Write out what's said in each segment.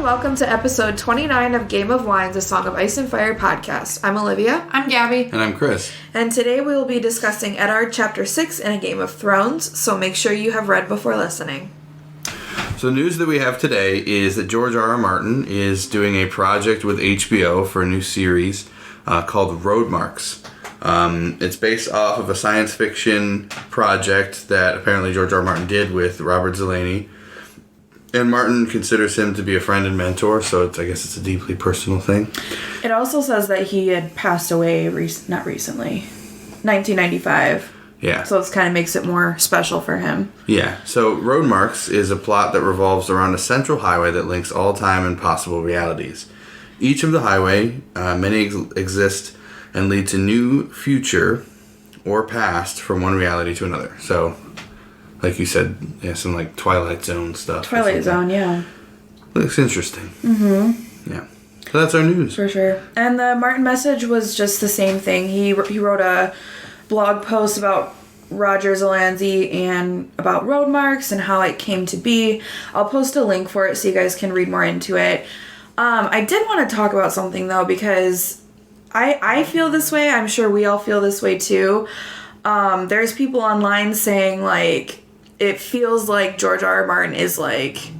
welcome to episode 29 of Game of Wines, a Song of Ice and Fire podcast. I'm Olivia. I'm Gabby. And I'm Chris. And today we will be discussing Eddard Chapter 6 in A Game of Thrones, so make sure you have read before listening. So news that we have today is that George R.R. Martin is doing a project with HBO for a new series called Road Marks. It's based off of a science fiction project that apparently George R.R. Martin did with Robert Zelaney. And Martin considers him to be a friend and mentor, so I guess it's a deeply personal thing. It also says that he had passed away not recently, 1995. Yeah. So it kind of makes it more special for him. Yeah. So Road Marks is a plot that revolves around a central highway that links all time and possible realities. Each of the highway, many exist and lead to new future or past from one reality to another. So, like you said, yeah, some like Twilight Zone stuff. Twilight Zone, yeah. Looks interesting. Mm-hmm. Yeah. So that's our news. For sure. And the Martin message was just the same thing. He wrote a blog post about Roger Zelaney and about Road Marks and how it came to be. I'll post a link for it so you guys can read more into it. I did want to talk about something though, because I feel this way. I'm sure we all feel this way too. There's people online saying like it feels like George R.R. Martin is like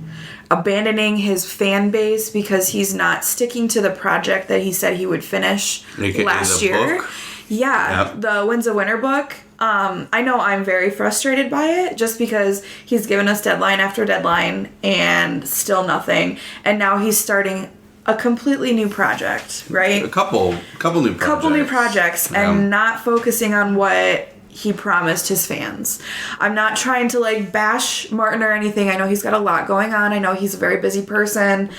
abandoning his fan base because he's not sticking to the project that he said he would finish last year. Book? Yeah, yep. The Winds of Winter book. I know I'm very frustrated by it just because he's given us deadline after deadline and still nothing. And now he's starting a completely new project, right? A couple new projects. And not focusing on what he promised his fans. I'm not trying to like bash Martin or anything. I know he's got a lot going on. I know he's a very busy person.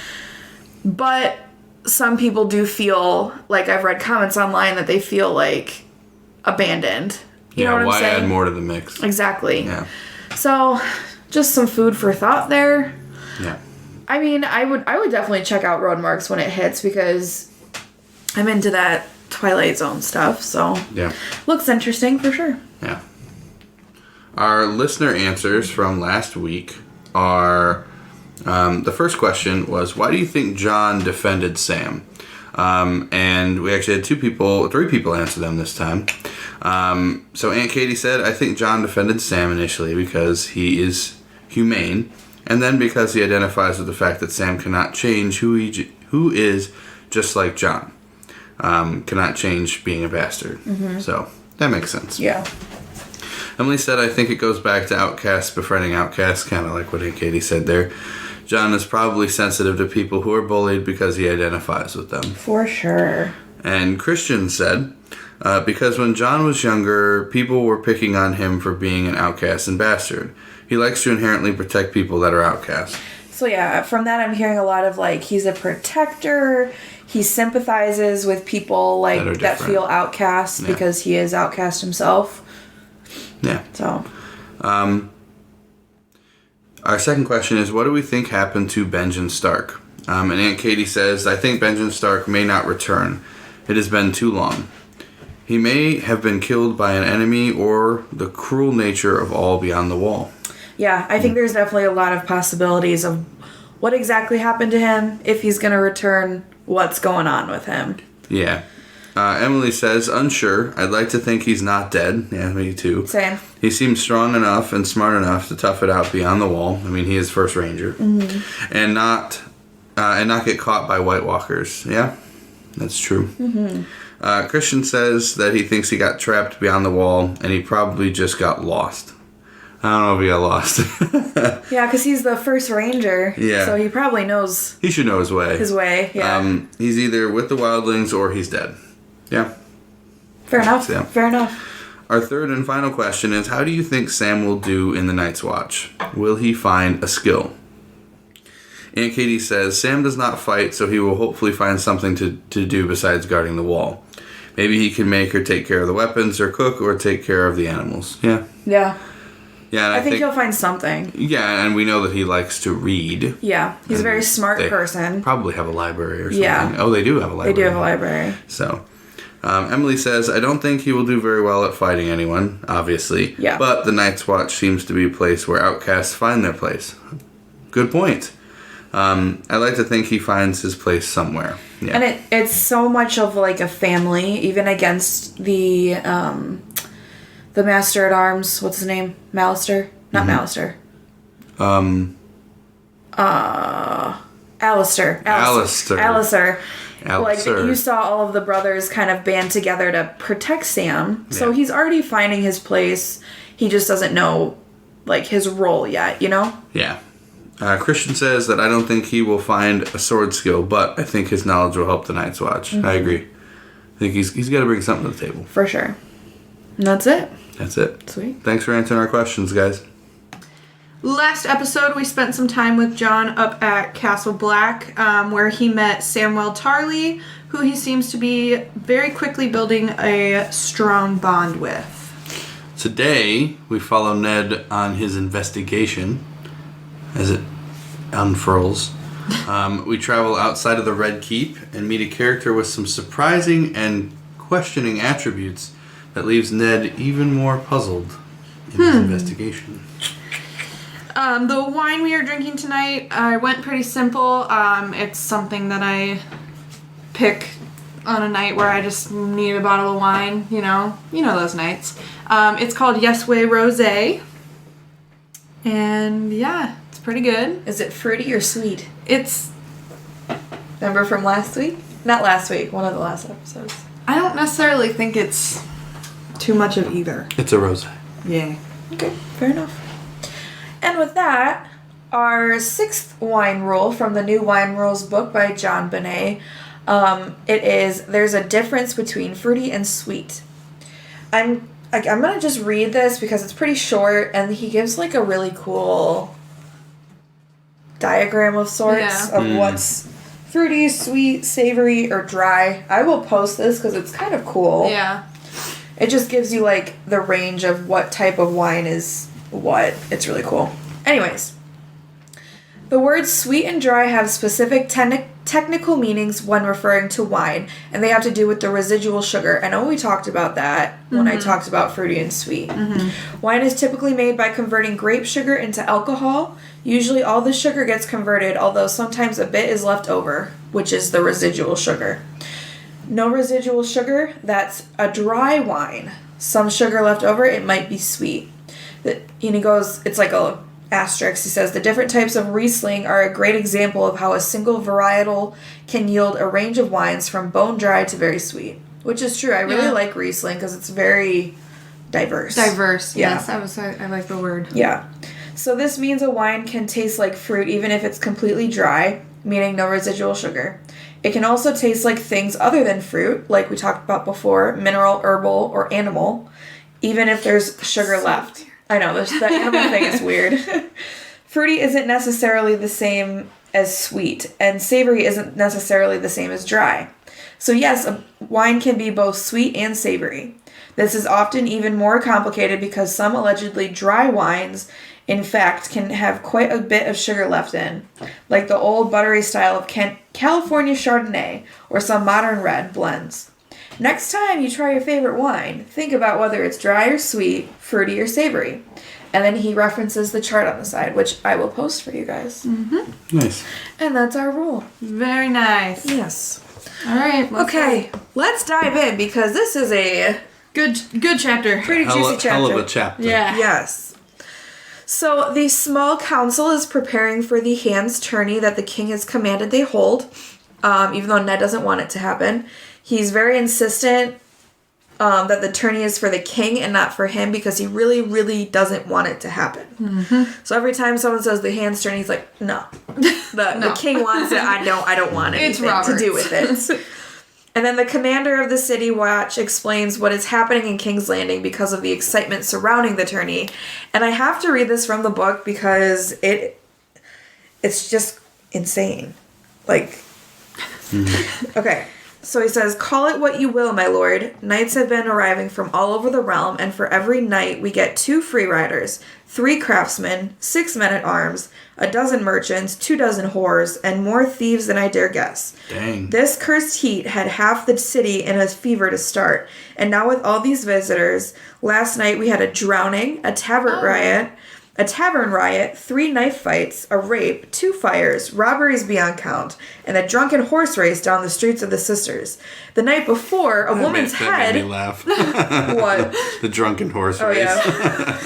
But some people do feel, like I've read comments online, that they feel like abandoned. You know what I'm saying? Why add more to the mix? Exactly. Yeah. So, just some food for thought there. Yeah. I mean, I would definitely check out Road Marks when it hits because I'm into that Twilight Zone stuff. So, yeah. Looks interesting for sure. Yeah. Our listener answers from last week are... the first question was, why do you think Jon defended Sam? And we actually had three people answer them this time. So Aunt Katie said, I think Jon defended Sam initially because he is humane, and then because he identifies with the fact that Sam cannot change who is just like Jon. Cannot change being a bastard. Mm-hmm. So that makes sense. Yeah. Emily said, I think it goes back to outcasts befriending outcasts, kind of like what Aunt Katie said there. Jon is probably sensitive to people who are bullied because he identifies with them. For sure. And Christian said, because when Jon was younger, people were picking on him for being an outcast and bastard. He likes to inherently protect people that are outcasts. So yeah, from that I'm hearing a lot of like, he's a protector. He sympathizes with people like that feel outcast because he is outcast himself. Yeah. So. Our second question is, what do we think happened to Benjen Stark? And Aunt Katie says, I think Benjen Stark may not return. It has been too long. He may have been killed by an enemy or the cruel nature of all beyond the wall. Yeah, I think there's definitely a lot of possibilities of what exactly happened to him, if he's going to return, what's going on with him. Yeah. Emily says, unsure. I'd like to think he's not dead. Yeah, me too. Same. He seems strong enough and smart enough to tough it out beyond the wall. I mean, he is First Ranger. Mm-hmm. And not get caught by White Walkers. Yeah, that's true. Mm-hmm. Christian says that he thinks he got trapped beyond the wall and he probably just got lost. I don't know if he got lost. Yeah, because he's the First Ranger. Yeah. So he probably knows. He should know his way. Yeah. He's either with the wildlings or he's dead. Yeah. Fair enough. Yeah. Fair enough. Our third and final question is, how do you think Sam will do in the Night's Watch? Will he find a skill? Aunt Katie says, Sam does not fight, so he will hopefully find something to do besides guarding the wall. Maybe he can make or take care of the weapons, or cook, or take care of the animals. Yeah. Yeah. Yeah, and I think he'll find something. Yeah, and we know that he likes to read. Yeah, he's a very smart person. Probably have a library or something. Yeah. Oh, they do have a library. They do have a library. So... Emily says, I don't think he will do very well at fighting anyone, obviously. Yeah. But the Night's Watch seems to be a place where outcasts find their place. Good point. I like to think he finds his place somewhere. Yeah. And it's so much of like a family, even against the Master at Arms. What's his name? Malister? Not Malister. Alistair. Like, you saw all of the brothers kind of band together to protect Sam. So he's already finding his place. He just doesn't know, like, his role yet, you know? Yeah. Christian says that I don't think he will find a sword skill, but I think his knowledge will help the Night's Watch. I agree. I think he's got to bring something to the table. For sure. And that's it. That's it. Sweet. Thanks for answering our questions, guys. Last episode, we spent some time with Jon up at Castle Black, where he met Samwell Tarly, who he seems to be very quickly building a strong bond with. Today, we follow Ned on his investigation as it unfurls. We travel outside of the Red Keep and meet a character with some surprising and questioning attributes that leaves Ned even more puzzled in his investigation. The wine we are drinking tonight, I went pretty simple. It's something that I pick on a night where I just need a bottle of wine, you know those nights. It's called Yesway Rosé. And yeah, it's pretty good. Is it fruity or sweet? It's... Remember from last week? Not last week, one of the last episodes. I don't necessarily think it's too much of either. It's a rosé. Yeah. Okay, fair enough. And with that, our sixth wine rule from the New Wine Rules book by John Bonet, it is, there's a difference between fruity and sweet. I'm going to just read this because it's pretty short, and he gives like a really cool diagram of sorts of what's fruity, sweet, savory, or dry. I will post this because it's kind of cool. Yeah. It just gives you like the range of what type of wine is what. It's really cool. Anyways, the words sweet and dry have specific technical meanings when referring to wine, and they have to do with the residual sugar. I know we talked about that when I talked about fruity and sweet. Wine is typically made by converting grape sugar into alcohol. Usually all the sugar gets converted, although sometimes a bit is left over, which is the residual sugar. No residual sugar, that's a dry wine. Some sugar left over, it might be sweet. And he goes, it's like a asterisk. He says, the different types of Riesling are a great example of how a single varietal can yield a range of wines from bone dry to very sweet. Which is true. I really like Riesling because it's very diverse. Yes. I like the word. Yeah. So this means a wine can taste like fruit even if it's completely dry, meaning no residual sugar. It can also taste like things other than fruit, like we talked about before, mineral, herbal, or animal, even if there's sugar left. Weird. I know, the animal thing is weird. Fruity isn't necessarily the same as sweet, and savory isn't necessarily the same as dry. So yes, a wine can be both sweet and savory. This is often even more complicated because some allegedly dry wines, in fact, can have quite a bit of sugar left in, like the old buttery style of California Chardonnay or some modern red blends. Next time you try your favorite wine, think about whether it's dry or sweet, fruity or savory. And then he references the chart on the side, which I will post for you guys. Nice. And that's our rule. Very nice. Yes. All right. Let's dive in because this is a good chapter. Pretty juicy chapter. Hell of a chapter. Yeah. Yes. So the small council is preparing for the Hand's tourney that the king has commanded they hold, even though Ned doesn't want it to happen. He's very insistent that the tourney is for the king and not for him because he really, really doesn't want it to happen. So every time someone says the Hand's tourney, he's like, no. The king wants it. I don't want anything to do with it. And then the commander of the city watch explains what is happening in King's Landing because of the excitement surrounding the tourney. And I have to read this from the book because it's just insane. Like, okay. So he says, call it what you will, my lord. Knights have been arriving from all over the realm, and for every knight we get 2 free riders, 3 craftsmen, 6 men-at-arms, 12 merchants, 24 whores, and more thieves than I dare guess. Dang. This cursed heat had half the city in a fever to start, and now with all these visitors, last night we had a drowning, a tavern riot, a tavern riot, 3 knife fights, a rape, 2 fires, robberies beyond count, and a drunken horse race down the streets of the sisters. The night before, a woman's That head... made me laugh. What? The drunken horse Oh, race. yeah.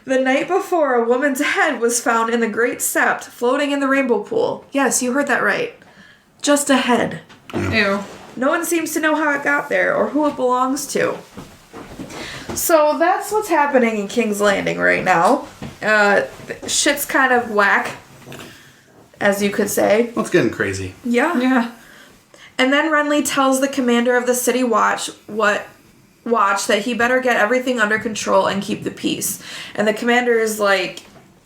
The night before, a woman's head was found in the Great Sept, floating in the rainbow pool. Yes, you heard that right. Just a head. Ew. No one seems to know how it got there or who it belongs to. So that's what's happening in King's Landing right now. Shit's kind of whack, as you could say. Well, it's getting crazy. Yeah. Yeah. And then Renly tells the commander of the city watch that he better get everything under control and keep the peace. And the commander is like,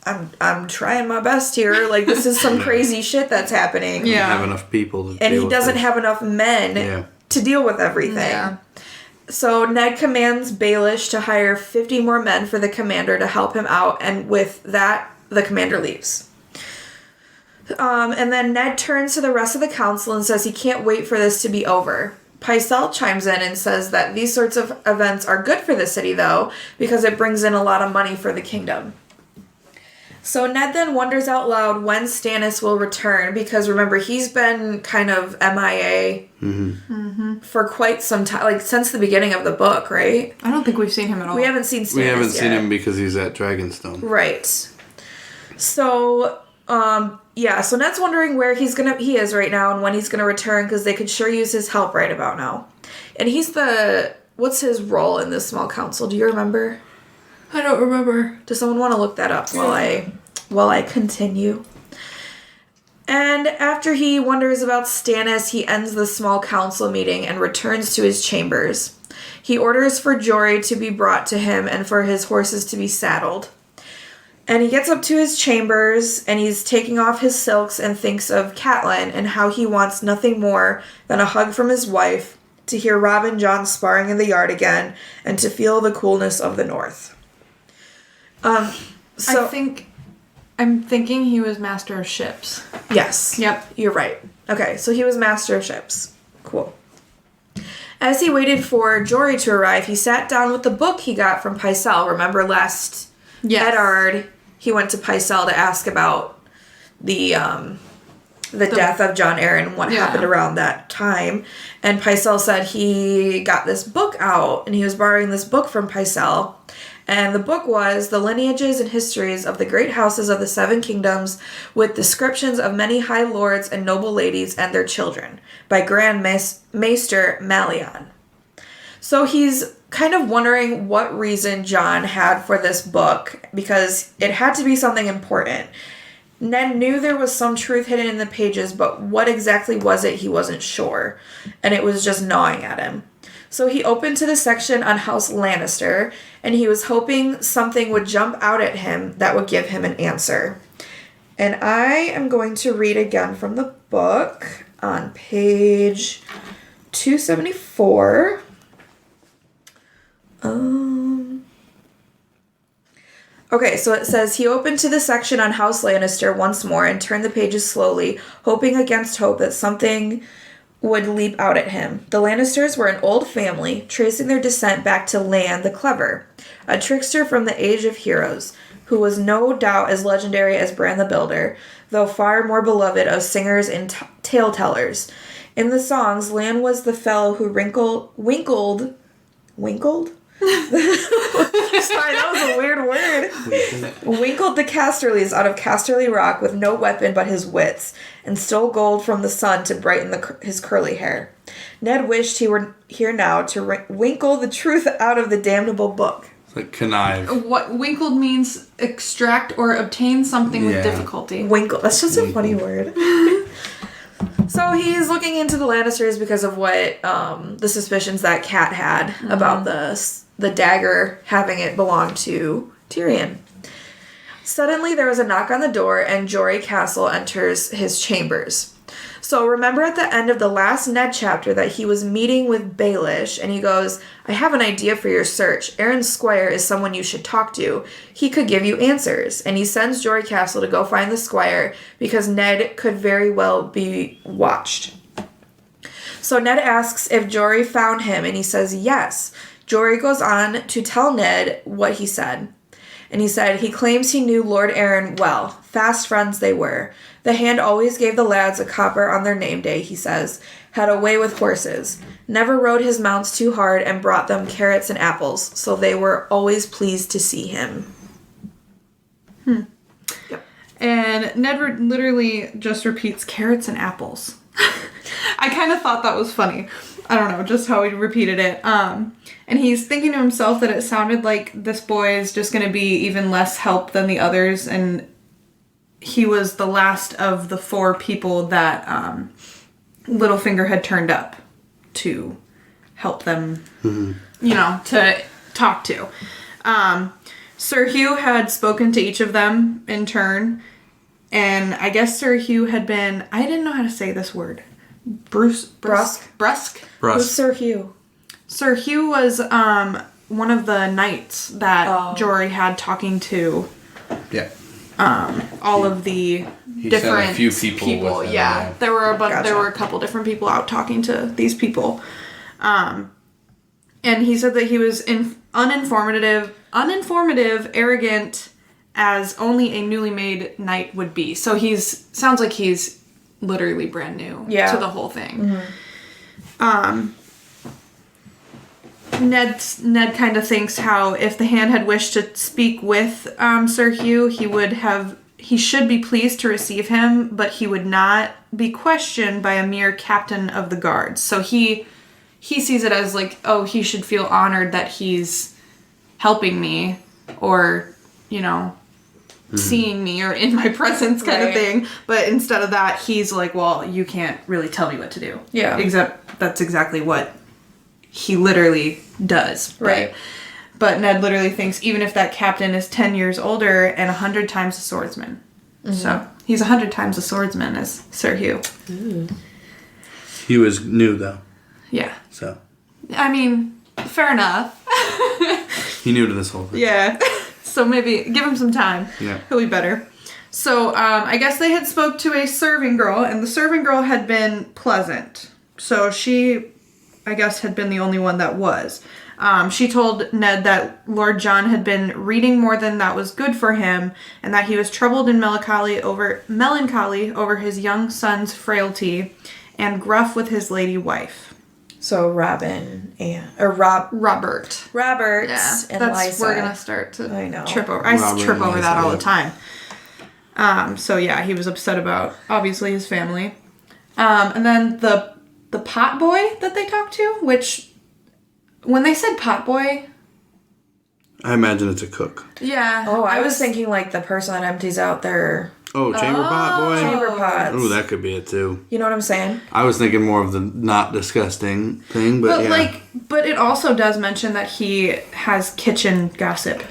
I'm trying my best here. Like, this is some crazy shit that's happening. Yeah. Have enough people to And deal he with doesn't this. have enough men to deal with everything. Yeah. So Ned commands Baelish to hire 50 more men for the commander to help him out, and with that, the commander leaves. And then Ned turns to the rest of the council and says he can't wait for this to be over. Pycelle chimes in and says that these sorts of events are good for the city, though, because it brings in a lot of money for the kingdom. So Ned then wonders out loud when Stannis will return, because remember, he's been kind of MIA for quite some time, like since the beginning of the book, right? I don't think we've seen him at all. We haven't seen Stannis We haven't yet. seen him because he's at Dragonstone. Right. So, so Ned's wondering where he is right now and when he's gonna return, because they could sure use his help right about now. And he's what's his role in this small council? Do you remember? I don't remember. Does someone want to look that up while I continue? And after he wonders about Stannis, he ends the small council meeting and returns to his chambers. He orders for Jory to be brought to him and for his horses to be saddled. And he gets up to his chambers and he's taking off his silks and thinks of Catelyn and how he wants nothing more than a hug from his wife, to hear Robb and Jon sparring in the yard again, and to feel the coolness of the north. I'm thinking he was master of ships. Yes. Yep. You're right. Okay, so he was master of ships. Cool. As he waited for Jory to arrive, he sat down with the book he got from Pycelle. Remember Eddard, he went to Pycelle to ask about the death of Jon Arryn and what happened around that time. And Pycelle said he got this book out, and he was borrowing this book from Pycelle. And the book was The Lineages and Histories of the Great Houses of the Seven Kingdoms, with descriptions of many high lords and noble ladies and their children, by Grand Maester Malion. So he's kind of wondering what reason Jon had for this book, because it had to be something important. Ned knew there was some truth hidden in the pages, but what exactly was it, he wasn't sure. And it was just gnawing at him. So he opened to the section on House Lannister, and he was hoping something would jump out at him that would give him an answer. And I am going to read again from the book on page 274. Okay, so it says, he opened to the section on House Lannister once more and turned the pages slowly, hoping against hope that something would leap out at him. The Lannisters were an old family, tracing their descent back to Lan the Clever, a trickster from the Age of Heroes, who was no doubt as legendary as Bran the Builder, though far more beloved of singers and tale-tellers. In the songs, Lan was the fellow who winkled? Sorry, that was a weird word. Winkled the Casterlys out of Casterly Rock with no weapon but his wits, and stole gold from the sun to brighten his curly hair. Ned wished he were here now to winkle the truth out of the damnable book. It's like connive. What winkled means extract or obtain something with difficulty. Winkle. That's just a funny word. So he's looking into the Lannisters because of what the suspicions that Cat had about the dagger having it belong to Tyrion. Suddenly there was a knock on the door and Jory Castle enters his chambers. So remember at the end of the last Ned chapter that he was meeting with Baelish, and he goes, I have an idea for your search. Aaron Squire is someone you should talk to. He could give you answers. And he sends Jory Castle to go find the Squire because Ned could very well be watched. So Ned asks if Jory found him, and he says yes. Jory goes on to tell Ned what he said. And he said, he claims he knew Lord Arryn well. Fast friends they were. The hand always gave the lads a copper on their name day, he says. Had a way with horses. Never rode his mounts too hard and brought them carrots and apples. So they were always pleased to see him. Yep. And Ned literally just repeats carrots and apples. I kind of thought that was funny. I don't know, just how he repeated it. And he's thinking to himself that it sounded like this boy is just going to be even less help than the others. And he was the last of the 4 people that Littlefinger had turned up to help them, to talk to. Sir Hugh had spoken to each of them in turn. And I guess Sir Hugh had been... I didn't know how to say this word. Brusque? Who's Sir Hugh? Sir Hugh was one of the knights that Jory had talking to. Yeah. All of the different sent a few people with him, yeah. There were Gotcha. there were a couple different people out talking to these people. And he said that he was uninformative, arrogant, as only a newly made knight would be. So sounds like he's literally brand new to the whole thing. Mm-hmm. Ned kind of thinks how if the hand had wished to speak with Sir Hugh, he should be pleased to receive him, but he would not be questioned by a mere captain of the guards. So he sees it as like, oh, he should feel honored that he's helping me, or seeing me or in my presence kind of thing. But instead of that, he's like, well, you can't really tell me what to do. Yeah. Except that's exactly what he literally does. Right. But Ned literally thinks even if that captain is 10 years older and 100 times a swordsman. Mm-hmm. So he's 100 times a swordsman as Sir Hugh. Ooh. He was new, though. Yeah. So. I mean, fair enough. He new to this whole thing. Yeah. So maybe give him some time. Yeah. He'll be better. So I guess they had spoke to a serving girl, and the serving girl had been pleasant. So she, I guess, had been the only one that was. She told Ned that Lord Jon had been reading more than that was good for him, and that he was troubled in melancholy over his young son's frailty, and gruff with his lady wife. So Robert. Yeah, And that's Lysa. we're gonna start to I know. trip over. I Robert trip and over that Lysa, all yeah. the time. So yeah, he was upset about obviously his family, and then the pot boy that they talked to, which when they said pot boy, I imagine it's a cook. yeah. Oh, I was thinking like the person that empties out their Oh, chamber pot boy? chamber pots. Ooh, that could be it, too. You know what I'm saying? I was thinking more of the not disgusting thing, but yeah. But it also does mention that he has kitchen gossip.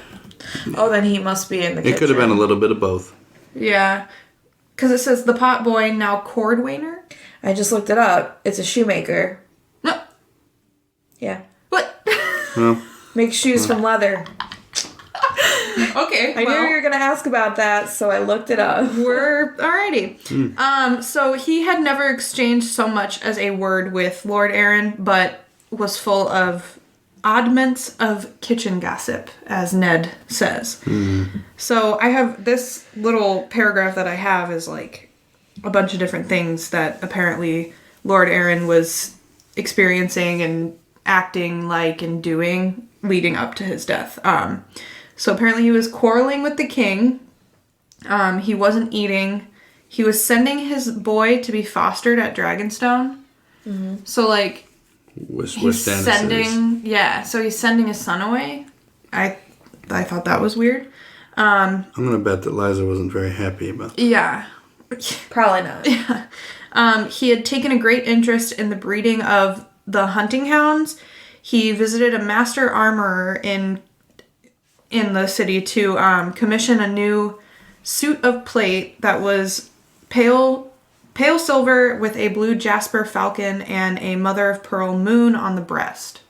Oh, then he must be in the kitchen. It could have been a little bit of both. Yeah, because it says the pot boy, now cordwainer. I just looked it up. It's a shoemaker. No, Yeah. what? Well, Makes shoes from leather. Okay, I knew you were going to ask about that, so I looked it up. We're alrighty. So he had never exchanged so much as a word with Lord Arryn, but was full of oddments of kitchen gossip, as Ned says. So I have this little paragraph that I have is like a bunch of different things that apparently Lord Arryn was experiencing and acting like and doing leading up to his death. So apparently he was quarreling with the king. He wasn't eating. He was sending his boy to be fostered at Dragonstone. Mm-hmm. So like he's sending, so he's sending his son away. I thought that was weird. I'm gonna bet that Liza wasn't very happy about that. Yeah. Probably not. Yeah. He had taken a great interest in the breeding of the hunting hounds. He visited a master armorer in the city to commission a new suit of plate that was pale silver with a blue jasper falcon and a mother of pearl moon on the breast.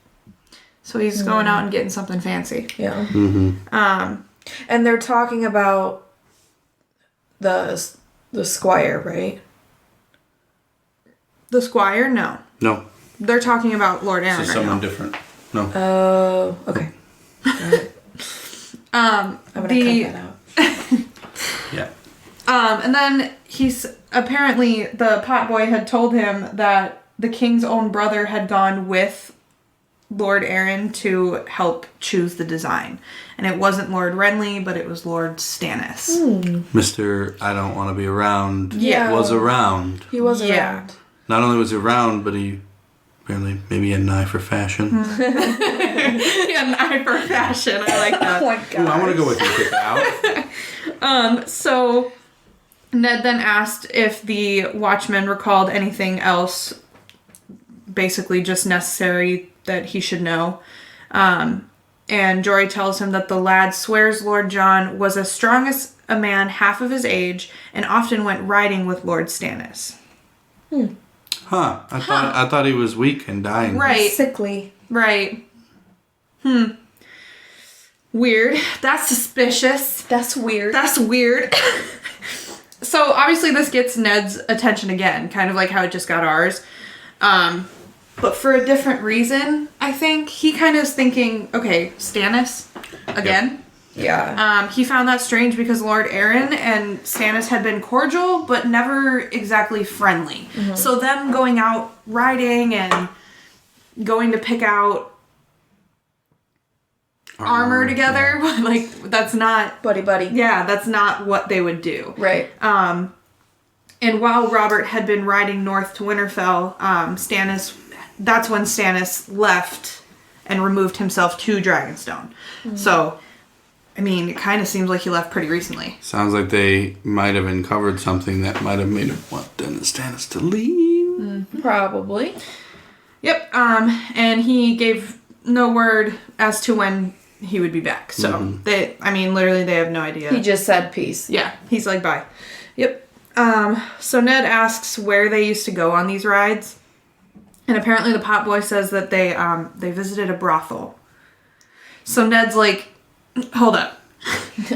So he's going out and getting something fancy. Yeah. Mm-hmm. And they're talking about the squire, right? The squire? No. No. They're talking about Lord Arryn This is right someone now. different. No. Oh, okay. Got it. I'm gonna cut that out. Yeah. And then apparently the potboy had told him that the king's own brother had gone with Lord Arryn to help choose the design. And it wasn't Lord Renly, but it was Lord Stannis. Mr. I don't want to be around Yeah. was around. He was Yeah. around. Not only was he around, but he apparently maybe had an eye for fashion. Yeah, an eye for fashion. I like that. Oh my god. Ooh, I want to go with you. Pick it out. So Ned then asked if the watchman recalled anything else, basically just necessary that he should know. And Jory tells him that the lad swears Lord Jon was as strong as a man half of his age and often went riding with Lord Stannis. Huh. I thought he was weak and dying. Right. Sickly. Right. Weird. That's suspicious. That's weird. That's weird. So obviously this gets Ned's attention again, kind of like how it just got ours. But for a different reason, I think. He kind of is thinking, okay, Stannis again. Yeah. He found that strange because Lord Arryn and Stannis had been cordial, but never exactly friendly. So them going out riding and going to pick out armor together, like, that's not... Buddy. Yeah, that's not what they would do. Right. And while Robert had been riding north to Winterfell, that's when Stannis left and removed himself to Dragonstone. So, I mean, it kind of seems like he left pretty recently. Sounds like they might have uncovered something that might have made him want Stannis to leave. Probably. Yep. And he gave no word as to when he would be back. So, literally they have no idea. He just said peace. Yeah, he's like, bye. Yep. So Ned asks where they used to go on these rides. And apparently the potboy says that they visited a brothel. So Ned's like, hold up.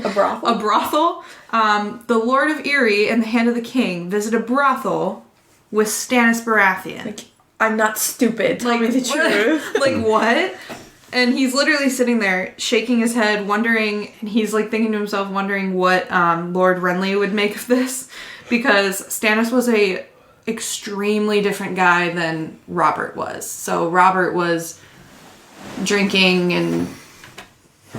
A brothel? A brothel? The Lord of Erie and the Hand of the King visit a brothel with Stannis Baratheon. Like, I'm not stupid. Tell me the truth. Like, what? And he's literally sitting there shaking his head, wondering, and he's like thinking to himself, wondering what Lord Renly would make of this, because Stannis was a extremely different guy than Robert was. So Robert was drinking and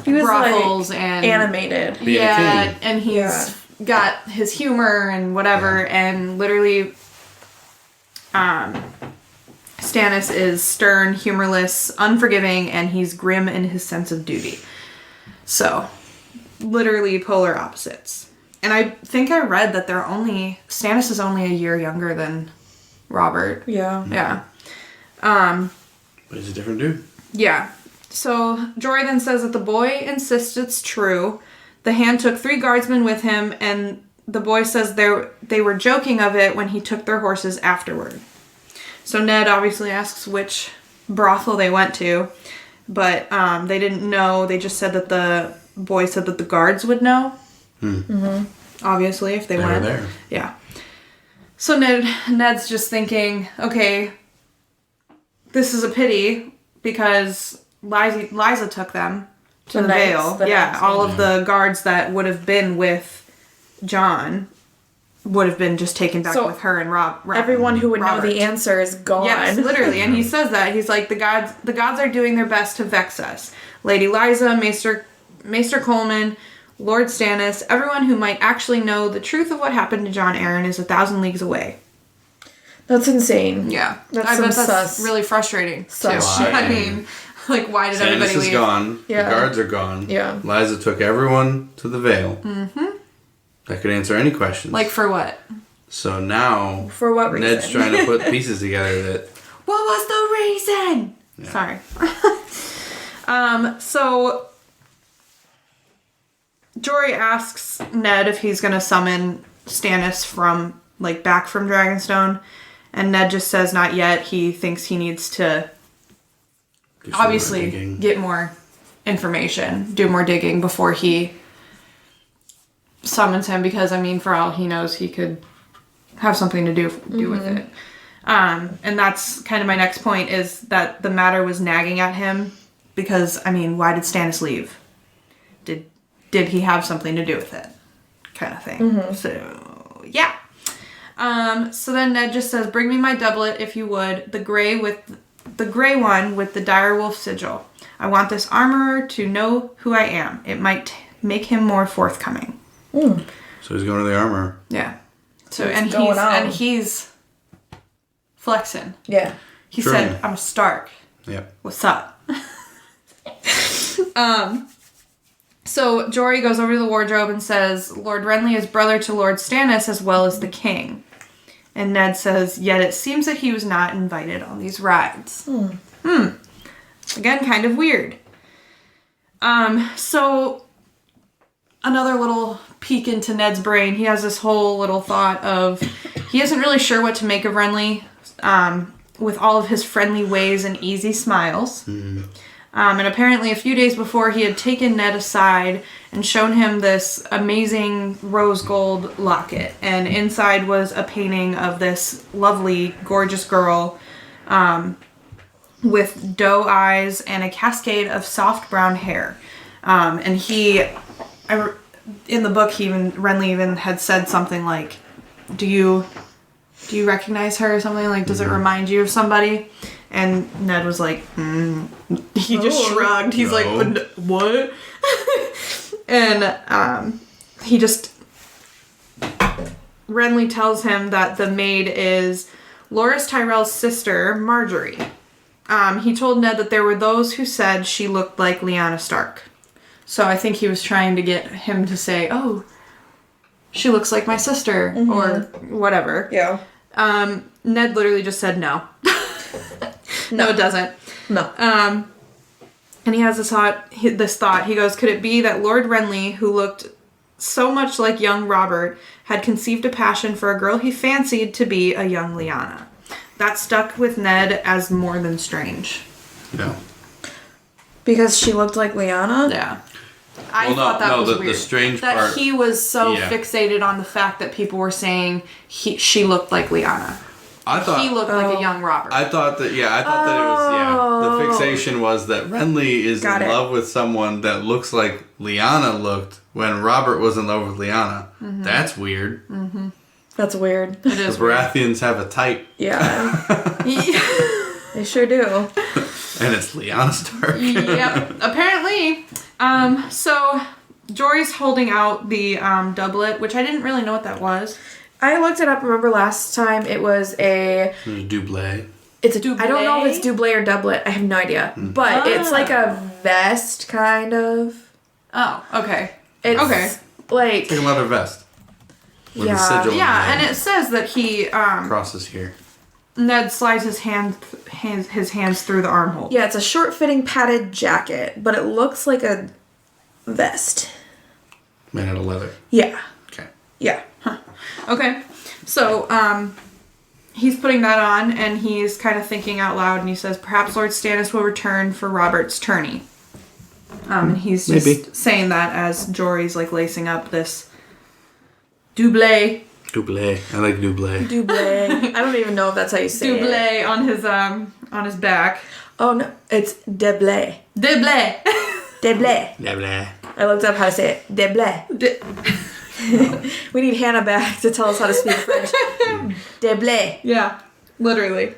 He was brothels like and animated. Being a yeah, king. and he's got his humor and whatever, and literally, Stannis is stern, humorless, unforgiving, and he's grim in his sense of duty. So, literally polar opposites. And I think I read that Stannis is only a year younger than Robert. Yeah. Yeah. But he's a different dude. Yeah. So, Jory then says that the boy insists it's true. The Hand took 3 guardsmen with him, and the boy says they were joking of it when he took their horses afterward. So Ned obviously asks which brothel they went to, but they didn't know. They just said that the boy said that the guards would know. Obviously, if they They were went there. Yeah. So Ned's just thinking, okay, this is a pity because Liza took them to the knights, Vale. the Yeah, knights, all of the guards that would have been with Jon would have been just taken back So, with her and Robert. Everyone who would know the answer is gone. Yes, literally. And he says that. He's like, the gods are doing their best to vex us. Lady Liza, Maester Coleman, Lord Stannis, everyone who might actually know the truth of what happened to Jon Arryn is 1,000 leagues away. That's insane. Yeah. That's I some bet that's sus. really frustrating, too. Sus shit. I mean, like, why did everybody Stannis is leave? gone. Yeah. The guards are gone. Yeah. Liza took everyone to the Vale. That could answer any questions. Like, for what? So now, For what reason? Ned's trying to put pieces together that... What was the reason? Yeah. Sorry. So Jory asks Ned if he's gonna summon Stannis back from Dragonstone, and Ned just says not yet. He thinks he needs to do some more obviously digging. get more information, do more digging before he summons him, because I mean, for all he knows, he could have something to do with it. And that's kind of my next point, is that the matter was nagging at him because, I mean, why did Stannis leave? Did did he have something to do with it? Kind of thing. So, yeah. So then Ned just says, bring me my doublet if you would, the gray one with the direwolf sigil. I want this armorer to know who I am. It might make him more forthcoming. So he's going to the armorer. Yeah. So What's he's flexing. Yeah. He said, I'm a Stark. Yep. What's up? So Jory goes over to the wardrobe and says, Lord Renly is brother to Lord Stannis as well as the king. And Ned says, yet it seems that he was not invited on these rides. Again, kind of weird. So another little peek into Ned's brain. He has this whole little thought of, he isn't really sure what to make of Renly, with all of his friendly ways and easy smiles. And apparently a few days before, he had taken Ned aside and shown him this amazing rose gold locket. And inside was a painting of this lovely, gorgeous girl with doe eyes and a cascade of soft brown hair. And in the book, Renly even had said something like, do you recognize her or something? Like, does it remind you of somebody? And Ned was like, He just shrugged. He's like, what? And Renly tells him that the maid is Loras Tyrell's sister, Marjorie. He told Ned that there were those who said she looked like Lyanna Stark. So I think he was trying to get him to say, oh, she looks like my sister, or whatever. Yeah. Ned literally just said no. No, it doesn't. No. And he has this thought. He goes, could it be that Lord Renly, who looked so much like young Robert, had conceived a passion for a girl he fancied to be a young Lyanna? That stuck with Ned as more than strange. Yeah. Because she looked like Lyanna? Yeah. I thought that was weird. The strange that part... he was so fixated on the fact that people were saying she looked like Lyanna. I thought he looked like a young Robert. I thought that it was, the fixation was that Renly is in love with someone that looks like Lyanna looked when Robert was in love with Lyanna. That's weird. That's weird. It is the Baratheons have a type. Yeah. They sure do. And it's Lyanna Stark. Yep. Apparently. So Jory's holding out the doublet, which I didn't really know what that was. I looked it up. Remember last time it was a... Doublet. It's a doublet. I don't know if it's doublet or doublet. I have no idea. But it's like a vest, kind of. Oh, okay. It's like... It's like a leather vest. With a sigil and it says that he... crosses here. Ned slides his hands through the armhole. Yeah, it's a short-fitting padded jacket, but it looks like a vest. Made out of leather. Yeah. Okay. Yeah. Huh. Okay. So, he's putting that on, and he's kind of thinking out loud, and he says, perhaps Lord Stannis will return for Robert's tourney. And he's just saying that as Jory's, like, lacing up this doublet. Doublet. I like doublet. Doublet. I don't even know if that's how you say doublet it. on his back. Oh, no. It's doublet. Doublet. Doublet. Doublet. I looked up how to say it. Doublet. We need Hannah back to tell us how to speak French. Doublet. Yeah, literally.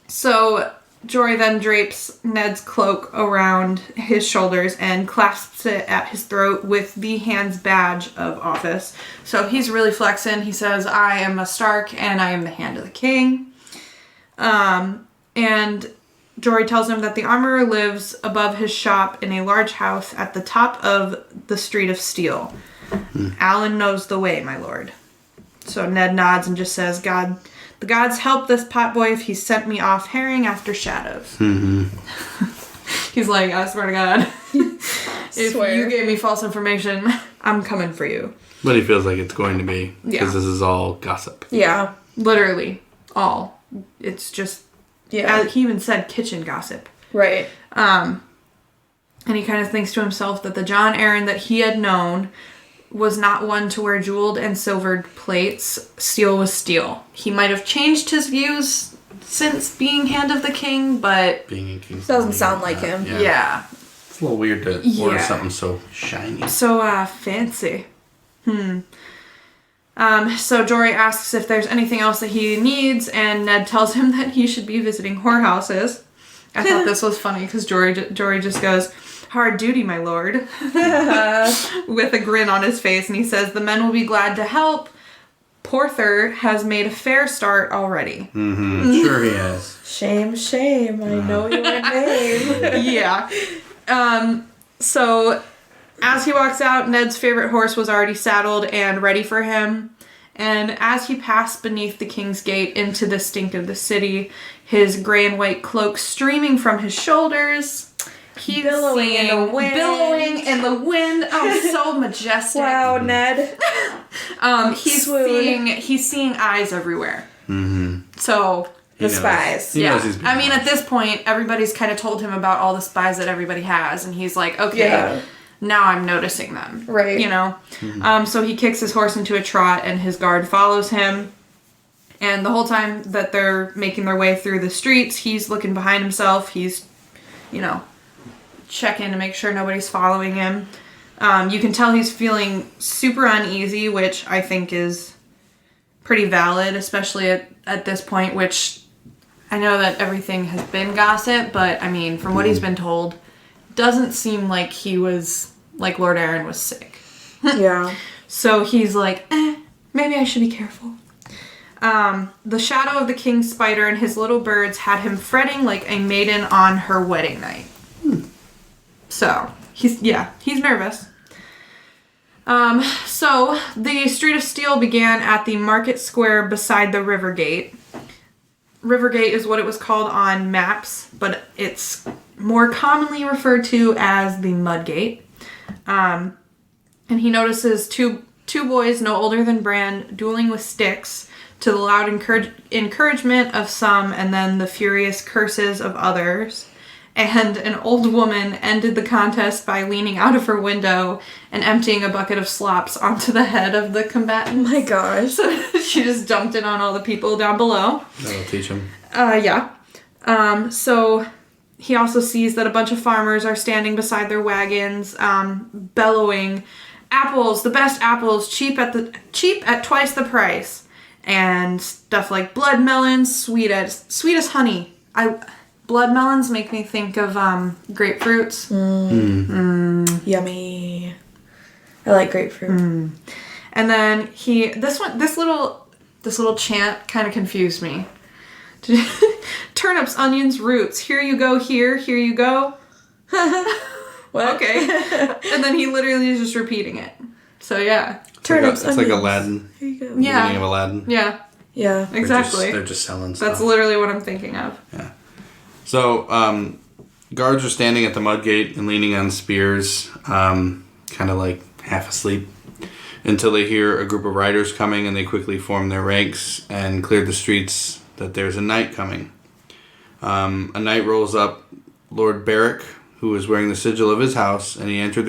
So Jory then drapes Ned's cloak around his shoulders and clasps it at his throat with the hand's badge of office. So he's really flexing. He says, I am a Stark and I am the hand of the king. And Jory tells him that the armorer lives above his shop in a large house at the top of the Street of Steel. Alan knows the way, my lord. So Ned nods and just says, the gods help this potboy if he sent me off herring after shadows. He's like, I swear to God, if you gave me false information, I'm coming for you. But he feels like it's going to be, because this is all gossip. Yeah. Literally, all. It's just, yeah. He even said kitchen gossip. Right. And he kind of thinks to himself that the Jon Arryn that he had known was not one to wear jeweled and silvered plates. Steel was steel. He might have changed his views since being Hand of the King, but... Being in King's doesn't sound like him. Yeah. It's a little weird to order something so shiny. So, fancy. So Jory asks if there's anything else that he needs, and Ned tells him that he should be visiting whorehouses. I thought this was funny because Jory just goes, "Hard duty, my lord," with a grin on his face, and he says the men will be glad to help. Porther has made a fair start already. Sure he has. Shame. I know your name. Yeah. So as he walks out, Ned's favorite horse was already saddled and ready for him. And as he passed beneath the king's gate into the stink of the city, his gray and white cloak streaming from his shoulders, he's Billowing in the wind. Billowing in the wind. Oh, so majestic. Wow, Ned. He's seeing eyes everywhere. So The spies. He knows he's I mean, at this point, everybody's kind of told him about all the spies that everybody has, and he's like, okay, now I'm noticing them. Right. You know? So he kicks his horse into a trot, and his guard follows him. And the whole time that they're making their way through the streets, he's looking behind himself. He's, checking to make sure nobody's following him. You can tell he's feeling super uneasy, which I think is pretty valid, especially at this point, which I know that everything has been gossip, but I mean, from what he's been told, doesn't seem like he was, like Lord Arryn was sick. Yeah. So he's like, maybe I should be careful. The shadow of the king's spider and his little birds had him fretting like a maiden on her wedding night. So, he's nervous. So, the Street of Steel began at the market square beside the River Gate. River Gate is what it was called on maps, but it's more commonly referred to as the Mud Gate. And he notices two boys no older than Bran dueling with sticks to the loud encouragement of some and then the furious curses of others. And an old woman ended the contest by leaning out of her window and emptying a bucket of slops onto the head of the combatant. Oh my gosh. So she just dumped it on all the people down below. That'll teach him. Yeah. So he also sees that a bunch of farmers are standing beside their wagons, bellowing, "Apples, the best apples, cheap at twice the price," and stuff like blood melons, sweet as honey. Blood melons make me think of grapefruits. Yummy. I like grapefruit. And then this little chant kind of confused me. Turnips, onions, roots. Here you go. Here you go. What? Okay. And then he literally is just repeating it. So yeah. Turnips, it's onions. like Aladdin. Here you go. The beginning of Aladdin. Yeah. Yeah. Exactly. They're just selling stuff. That's literally what I'm thinking of. Yeah. So, guards are standing at the mud gate and leaning on spears, kind of like half asleep, until they hear a group of riders coming, and they quickly form their ranks and clear the streets that there's a knight coming. A knight rolls up, Lord Beric, who was wearing the sigil of his house, and he entered,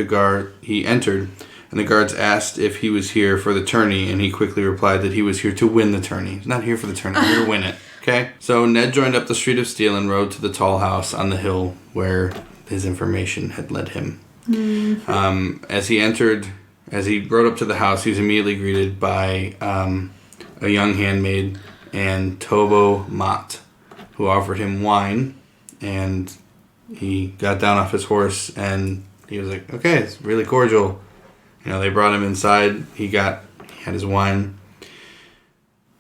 and the guards asked if he was here for the tourney, and he quickly replied that he was here to win the tourney. He's not here for the tourney, he's here to win it. Okay, so Ned joined up the Street of Steel and rode to the tall house on the hill where his information had led him. As he rode up to the house, he was immediately greeted by a young handmaid and Tobo Mott, who offered him wine, and he got down off his horse and he was like, okay, it's really cordial. They brought him inside, he had his wine.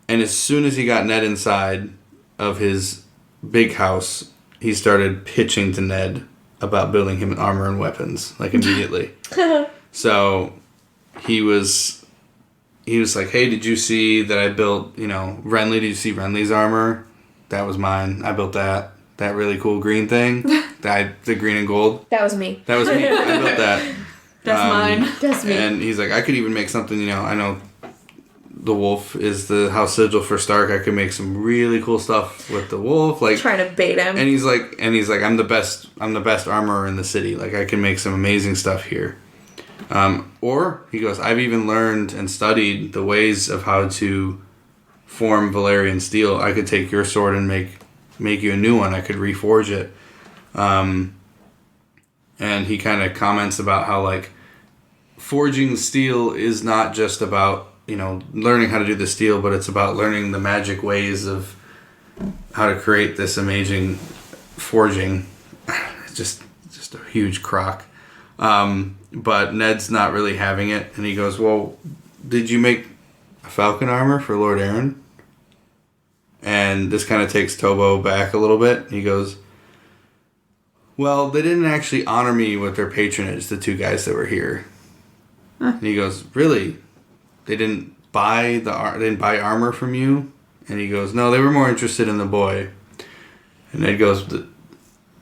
And as soon as he got Ned inside of his big house, he started pitching to Ned about building him armor and weapons, like immediately. So he was like, hey, did you see that I built, Renly? Did you see Renly's armor? That was mine. I built that really cool green thing. The green and gold. That was me. That was me. I built that. That's mine. That's me. And he's like, I could even make something, I know the wolf is the house sigil for Stark. I could make some really cool stuff with the wolf, like trying to bait him. And he's like, I'm the best armorer in the city. Like I can make some amazing stuff here. Or he goes, I've even learned and studied the ways of how to form Valyrian steel. I could take your sword and make you a new one. I could reforge it. And and he kind of comments about how, like, forging steel is not just about, learning how to do the steel, but it's about learning the magic ways of how to create this amazing forging. It's just a huge crock. But Ned's not really having it, and he goes, well, did you make a falcon armor for Lord Arryn? And this kind of takes Tobo back a little bit. He goes, well, they didn't actually honor me with their patronage, the two guys that were here. Huh. And he goes, really? They didn't buy armor from you? And he goes, no, they were more interested in the boy. And Ned goes,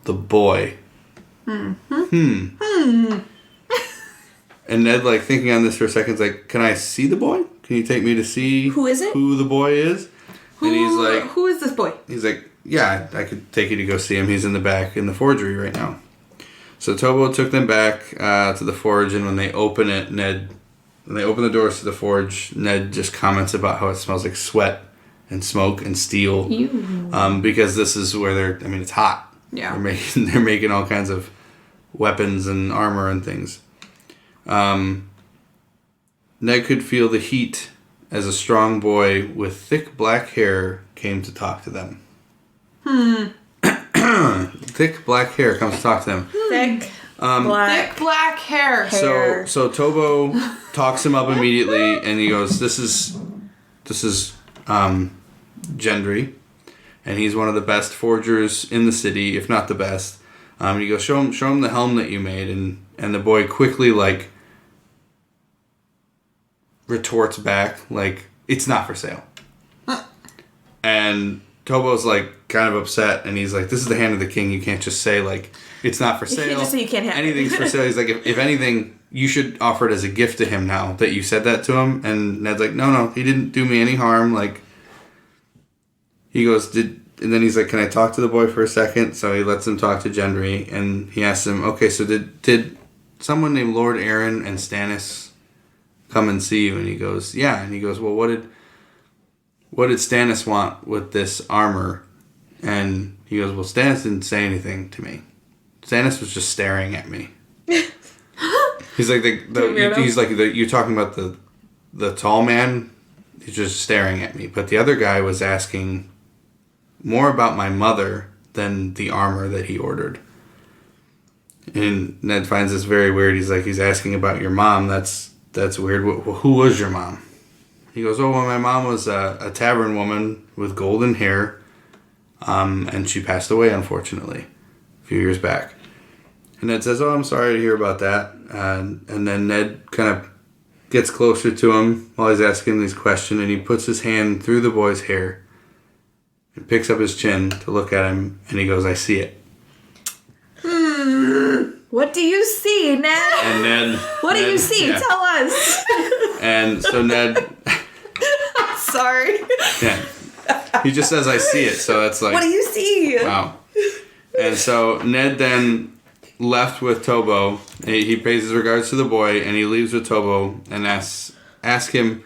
the boy. And Ned, like, thinking on this for a second, is like, can I see the boy? Can you take me to see who is it? Who the boy is? And he's like, who is this boy? He's like, yeah, I could take you to go see him. He's in the back in the forgery right now. So Tobo took them back to the forge, and when they open the doors to the forge, Ned just comments about how it smells like sweat and smoke and steel. Because this is where it's hot. Yeah. They're making all kinds of weapons and armor and things. Ned could feel the heat as a strong boy with thick black hair came to talk to them. Thick black hair comes to talk to them. Thick black hair. So Tobo talks him up immediately, and he goes, "This is Gendry, and he's one of the best forgers in the city, if not the best." And he goes, "Show him the helm that you made," and the boy quickly, like, retorts back, like, it's not for sale. And Tobo's, like, kind of upset, and he's like, this is the hand of the king. You can't just say, like, it's not for sale. You can't just say you can't have anything's for sale. He's like, if anything, you should offer it as a gift to him now that you said that to him. And Ned's like, no, he didn't do me any harm. Like, he goes, and then he's like, can I talk to the boy for a second? So he lets him talk to Gendry, and he asks him, okay, so did someone named Lord Arryn and Stannis come and see you? And he goes, yeah. And he goes, well, what did Stannis want with this armor? And he goes, well, Stannis didn't say anything to me. Stannis was just staring at me. He's like, you're talking about the tall man? He's just staring at me. But the other guy was asking more about my mother than the armor that he ordered. And Ned finds this very weird. He's asking about your mom. That's weird. Who was your mom? He goes, oh, well, my mom was a tavern woman with golden hair, and she passed away, unfortunately, a few years back. And Ned says, oh, I'm sorry to hear about that. And then Ned kind of gets closer to him while he's asking these questions, and he puts his hand through the boy's hair and picks up his chin to look at him, and he goes, I see it. What do you see, Ned? And Ned... What do you see? Yeah. Tell us. And so Ned... Sorry. Yeah. He just says, I see it, so that's like... What do you see? Wow. And so Ned then left with Tobo. He pays his regards to the boy, and he leaves with Tobo and asks him,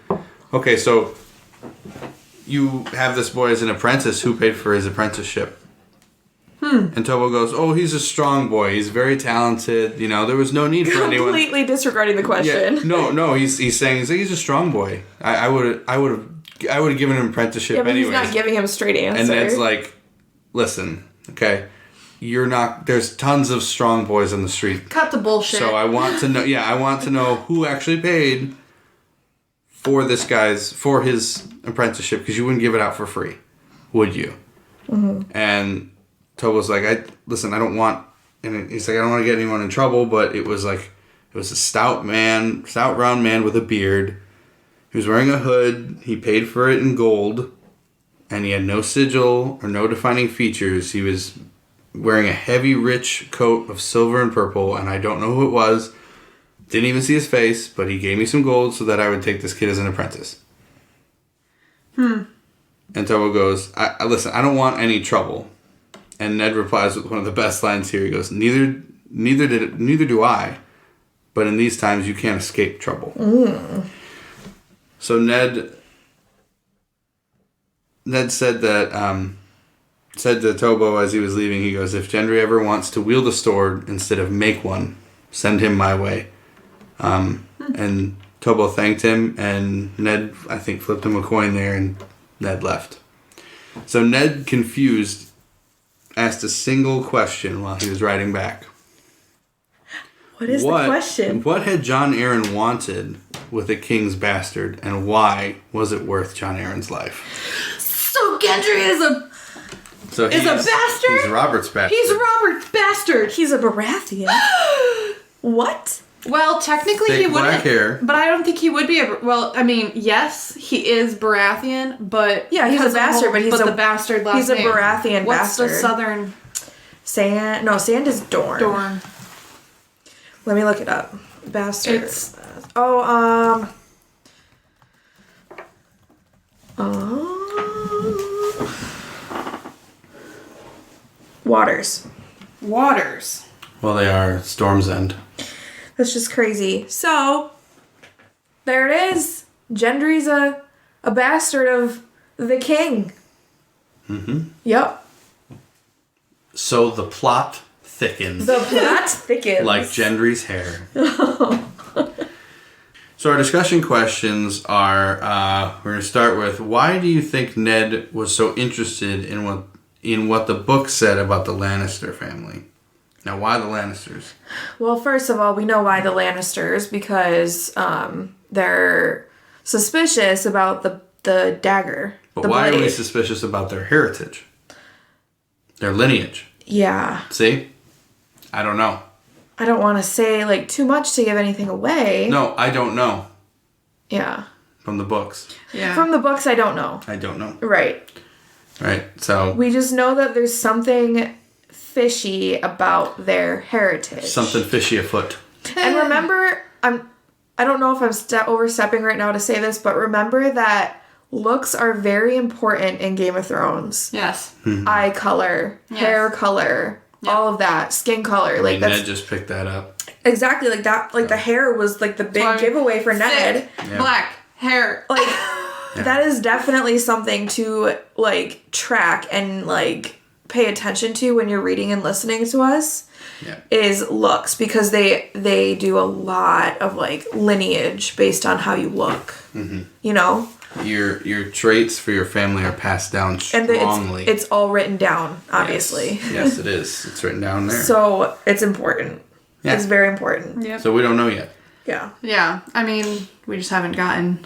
okay, so you have this boy as an apprentice. Who paid for his apprenticeship? And Tobo goes, oh, he's a strong boy. He's very talented. There was no need for anyone. Completely disregarding the question. Yeah. No. He's saying he's a strong boy. I would have given him an apprenticeship anyways. He's not giving him a straight answer. And Ned's like, listen, okay, you're not. There's tons of strong boys on the street. Cut the bullshit. So I want to know. Yeah, I want to know who actually paid for his apprenticeship, because you wouldn't give it out for free, would you? Mm-hmm. And Tobo's like, I don't want, and he's like, I don't want to get anyone in trouble, but it was a stout round man with a beard. He was wearing a hood. He paid for it in gold, and he had no sigil or no defining features. He was wearing a heavy, rich coat of silver and purple, and I don't know who it was. Didn't even see his face, but he gave me some gold so that I would take this kid as an apprentice. And Tobo goes, listen, I don't want any trouble. And Ned replies with one of the best lines here. He goes, neither do I, but in these times you can't escape trouble. So Ned said that said to Tobo as he was leaving, he goes, "If Gendry ever wants to wield a sword instead of make one, send him my way." And Tobo thanked him, and Ned, I think, flipped him a coin there, and Ned left. So Ned, confused, asked a single question while he was riding back. What is the question? What had Jon Arryn wanted with a king's bastard, and why was it worth Jon Arryn's life? So Gendry is a bastard? He's Robert's bastard. He's Robert's bastard. He's a Baratheon. What? Well, technically Thick he wouldn't. black hair. But I don't think he would be yes, he is Baratheon, but Yeah, he's a bastard, but he's the bastard last he's a name. Baratheon What's bastard. the southern Sand is Dorne. Dorne? Let me look it up. Bastard. It's Waters. Well, they are Storm's End. That's just crazy. So, there it is. Gendry's a bastard of the king. Mm-hmm. Yep. So the plot thickens. The plot thickens. Like Gendry's hair. So our discussion questions are, we're going to start with, why do you think Ned was so interested in what the book said about the Lannister family? Now, why the Lannisters? Well, first of all, we know why the Lannisters, because they're suspicious about the dagger. But why are we suspicious about their heritage? Their lineage? Yeah. See? I don't know. I don't want to say, too much to give anything away. No, I don't know. Yeah. From the books. yeah. From the books, I don't know. I don't know. Right. Right, so... We just know that there's something fishy about their heritage. Something fishy afoot. And remember, I don't know if I'm overstepping right now to say this, but remember that looks are very important in Game of Thrones. Yes. Eye color, hair color, all of that, skin color. That's Ned just picked that up. exactly like that. Like the hair was like the big giveaway for Ned. Thick, black hair. That is definitely something to track and pay attention to when you're reading and listening to us. Yeah. Is looks, because they do a lot of lineage based on how you look. Mm-hmm. You know, your traits for your family are passed down strongly. And it's all written down, obviously. Yes, it is. It's written down there. So it's important. Yeah. It's very important. Yep. So we don't know yet. Yeah. Yeah. I mean, we just haven't gotten.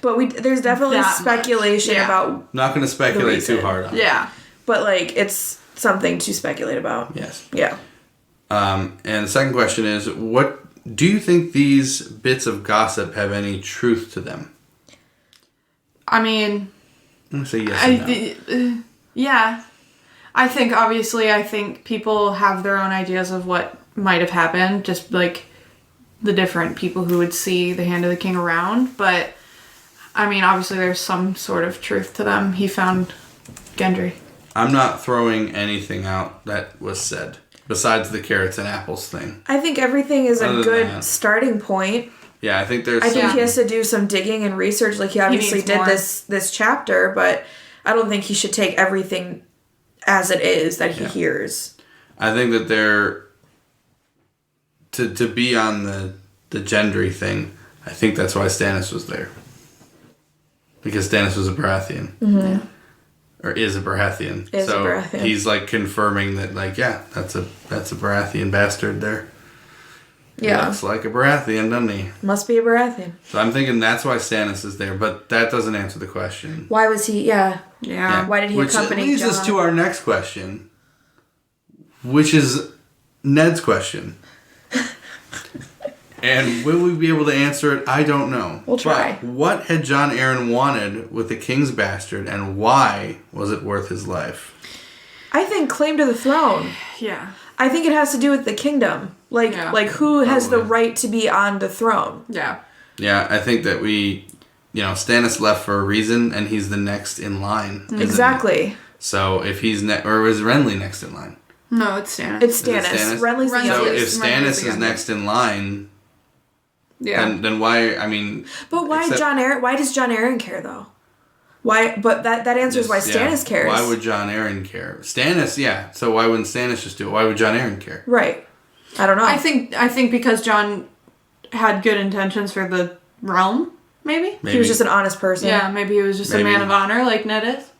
But there's definitely That speculation much. Yeah. about. Not going to speculate too reason. hard on it. Yeah. But it's something to speculate about. Yes. Yeah. And the second question is, what do you think these bits of gossip have any truth to them? I mean, I'm going to say yes and no. yeah. I think people have their own ideas of what might have happened, just the different people who would see the Hand of the King around. But, I mean, obviously there's some sort of truth to them. He found Gendry. I'm not throwing anything out that was said, besides the carrots and apples thing. I think everything is Other a than good that. starting point. Yeah, I think there's I think some... he has to do some digging and research. He obviously needs did more. this chapter, but I don't think he should take everything as it is that he hears. I think that they're... To be on the Gendry thing, I think that's why Stannis was there. Because Stannis was a Baratheon. Mm-hmm. Or is a Baratheon. Is a Baratheon. He's confirming that that's a Baratheon bastard there. Yeah. Looks like a Baratheon, doesn't he? Must be a Baratheon. So I'm thinking that's why Stannis is there, but that doesn't answer the question. Why was he? Yeah. Yeah. Why did he accompany Which leads Jon? us to our next question, which is Ned's question. And will we be able to answer it? I don't know. We'll try. But what had Jon Arryn wanted with the King's Bastard, and why was it worth his life? I think claim to the throne. Yeah. I think it has to do with the kingdom. Who has the Probably. right to be on the throne. Yeah. Yeah, I think that Stannis left for a reason, and he's the next in line. isn't he? Exactly. So if he's or is Renly next in line? No, it's Stannis. It's Is it Stannis. Stannis? Renly's the Renly So youngest. if Renly's Stannis the is next in line, yeah. then why? I mean, But why except- Jon Arryn? Why does Jon Arryn care though? Why? But that answers why Stannis cares. Why would Jon Arryn care? Stannis, yeah. So why wouldn't Stannis just do it? Why would Jon Arryn care? Right. I don't know. I think because Jon had good intentions for the realm, maybe? He was just an honest person. Yeah, maybe he was just a man of honor like Ned is.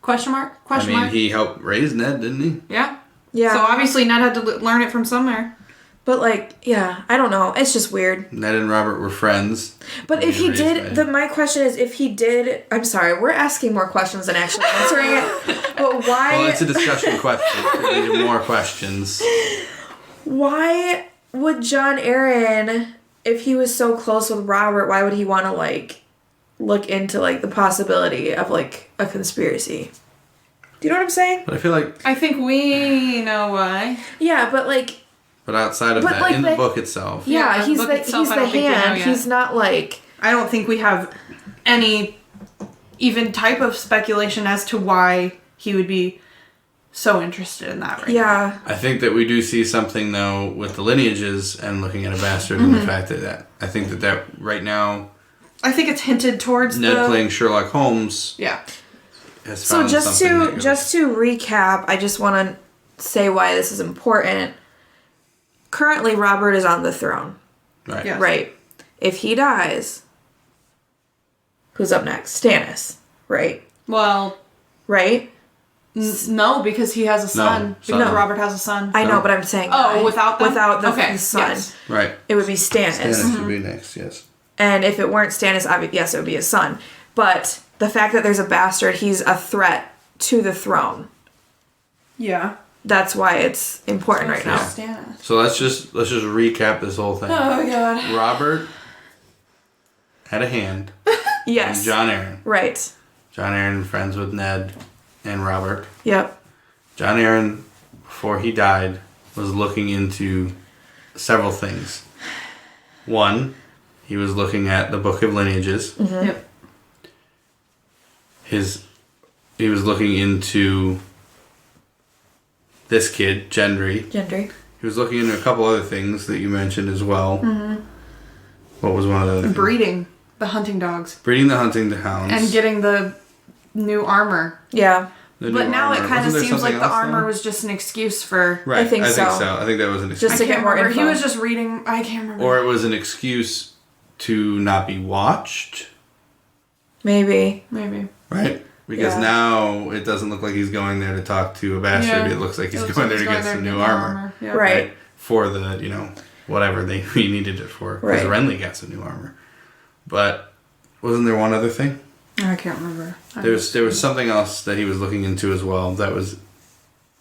Question mark? He helped raise Ned, didn't he? Yeah. Yeah. So obviously Ned had to learn it from somewhere. But I don't know. It's just weird. Ned and Robert were friends. But if he did, my question is, if he did, I'm sorry, we're asking more questions than actually answering it. But why? Well, it's a discussion question. We need more questions. Why would Jon Arryn, if he was so close with Robert, why would he want to look into the possibility of a conspiracy? Do you know what I'm saying? But I feel like I think we know why. Yeah, but But outside of that, in the book itself. Yeah, he's book the itself, I don't think we know hand. yet. He's not I don't think we have any even type of speculation as to why he would be so interested in that right now. I think that we do see something, though, with the lineages and looking at a bastard and the fact that I think that right now... I think it's hinted towards Ned playing Sherlock Holmes... Yeah. Has So found just to recap, I just want to say why this is important. Currently, Robert is on the throne. Right. Yes. Right. If he dies, who's up next? Stannis. Right. Well... Right? No, because he has a son. No, because Robert has a son. I know, but I'm saying... without them? Without the son. Yes. Right. It would be Stannis. Stannis would be next, yes. And if it weren't Stannis, yes, it would be his son. But the fact that there's a bastard, he's a threat to the throne. Yeah. That's why it's important right now. Stannis. So let's just recap this whole thing. Oh, God. Robert had a hand. Yes. In Jon Arryn. Right. Jon Arryn friends with Ned and Robert. Yep. Jon Arryn, before he died, was looking into several things. One, he was looking at the Book of Lineages. Mm-hmm. Yep. He was looking into this kid, Gendry. He was looking into a couple other things that you mentioned as well. Mm-hmm. What was one of the other things? Breeding the hunting dogs. Breeding the hunting hounds. And getting the new armor. Yeah. But now it kind of seems like the armor though? was just an excuse for... Right, I think so. I think that was an excuse. Just to get more info. He was just reading... I can't remember. Or it was an excuse to not be watched. Maybe. Right? Because now it doesn't look like he's going there to talk to a bastard. Yeah. It looks like he's going there to get some new armor. Yeah. Right. For the, whatever he needed it for. Because Renly got some new armor. But wasn't there one other thing? I can't remember. There was something else that he was looking into as well that was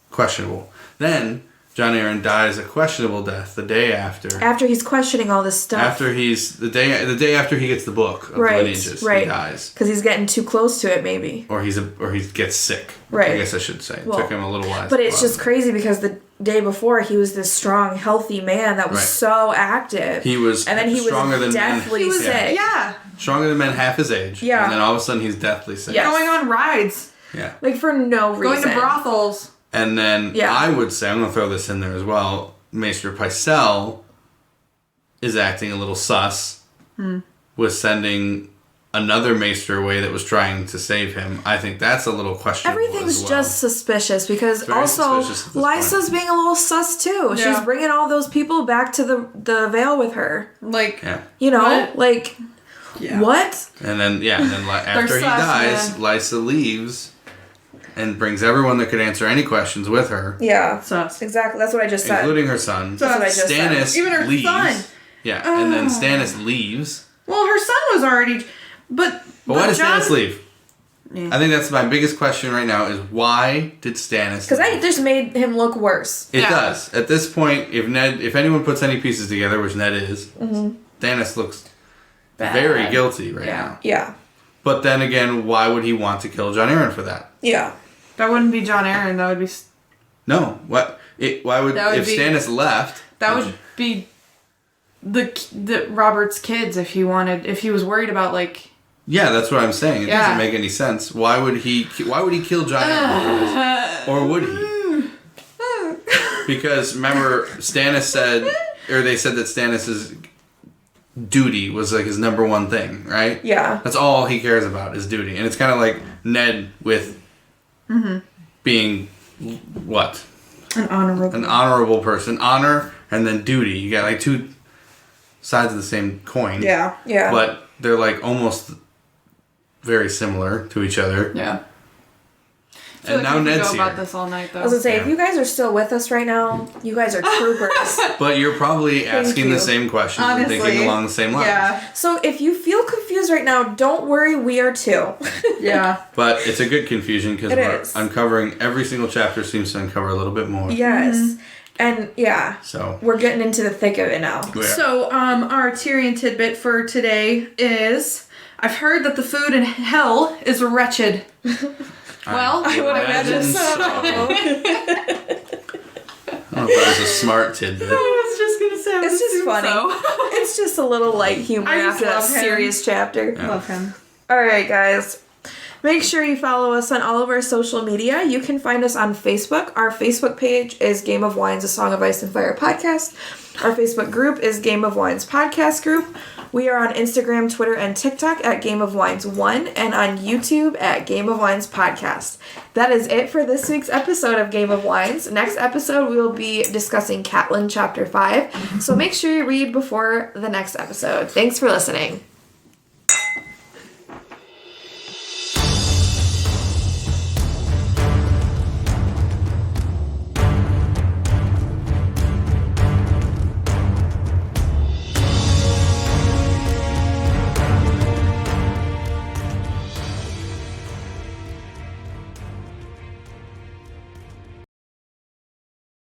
questionable. Then Jon Arryn dies a questionable death the day after. After he's questioning all this stuff. After the day after he gets the book of the lineages, he dies. Because he's getting too close to it, maybe. Or he gets sick. Right. I guess I should say. It took him a little while. But it's just crazy because the day before he was this strong, healthy man that was so active. He was and then he stronger was than deathly men. sick. Yeah. Stronger than men half his age. Yeah. And then all of a sudden he's deathly sick. Yes. Going on rides. Yeah. For no reason. Going to brothels. And then I would say, I'm going to throw this in there as well, Maester Pycelle is acting a little sus with sending another Maester away that was trying to save him. I think that's a little questionable. Everything's just suspicious because also Lysa's being a little sus too. Yeah. She's bringing all those people back to the Vale with her. What? What? And then after he dies, Lysa leaves and brings everyone that could answer any questions with her. Yeah. Sus. Exactly. That's what I just said. Including her son. That's what I just said. Even her leaves. son. Yeah. And then Stannis leaves. Well, her son was already... But why does Stannis leave? Yeah. I think that's my biggest question right now is why did Stannis Because that just made him look worse. It does. At this point, if anyone puts any pieces together, which Ned is, Stannis looks very guilty right now. Yeah. But then again, why would he want to kill Jon Arryn for that? Yeah. That wouldn't be Jon Arryn. That would be... No. Why would Stannis left... That would be the Robert's kids if he was worried about Yeah, that's what I'm saying. It doesn't make any sense. Why would he kill Jon Arryn? Or would he? Because remember, Stannis said, or they said that Stannis duty was like his number one thing, right? Yeah. That's all he cares about is duty. And it's kind of like Ned with being what? An honorable person. Honor and then duty. You got like two sides of the same coin. Yeah. Yeah. But they're like almost very similar to each other. Yeah. And now Ned's go here. about this all night, though. I was gonna say, if you guys are still with us right now, you guys are troopers. But you're probably asking you. the same questions Honestly, and thinking along the same lines. Yeah. So if you feel confused right now, don't worry, we are too. Yeah. But it's a good confusion because It we're is. uncovering, every single chapter seems to uncover a little bit more. Yes. And yeah, So we're getting into the thick of it now. yeah. So, our Tyrion tidbit for today is, I've heard that the food in hell is wretched. Well, I would imagine so. I don't know if that was a smart tidbit. I was just gonna say, I would It's just assume funny. so. It's just a little light humor I just after that love him. serious chapter. Yeah. Love him. Alright, guys. Make sure you follow us on all of our social media. You can find us on Facebook. Our Facebook page is Game of Wines, A Song of Ice and Fire podcast. Our Facebook group is Game of Wines Podcast Group. We are on Instagram, Twitter, and TikTok at Game of Wines 1 and on YouTube at Game of Wines Podcast. That is it for this week's episode of Game of Wines. Next episode, we will be discussing Catelyn Chapter 5. So make sure you read before the next episode. Thanks for listening.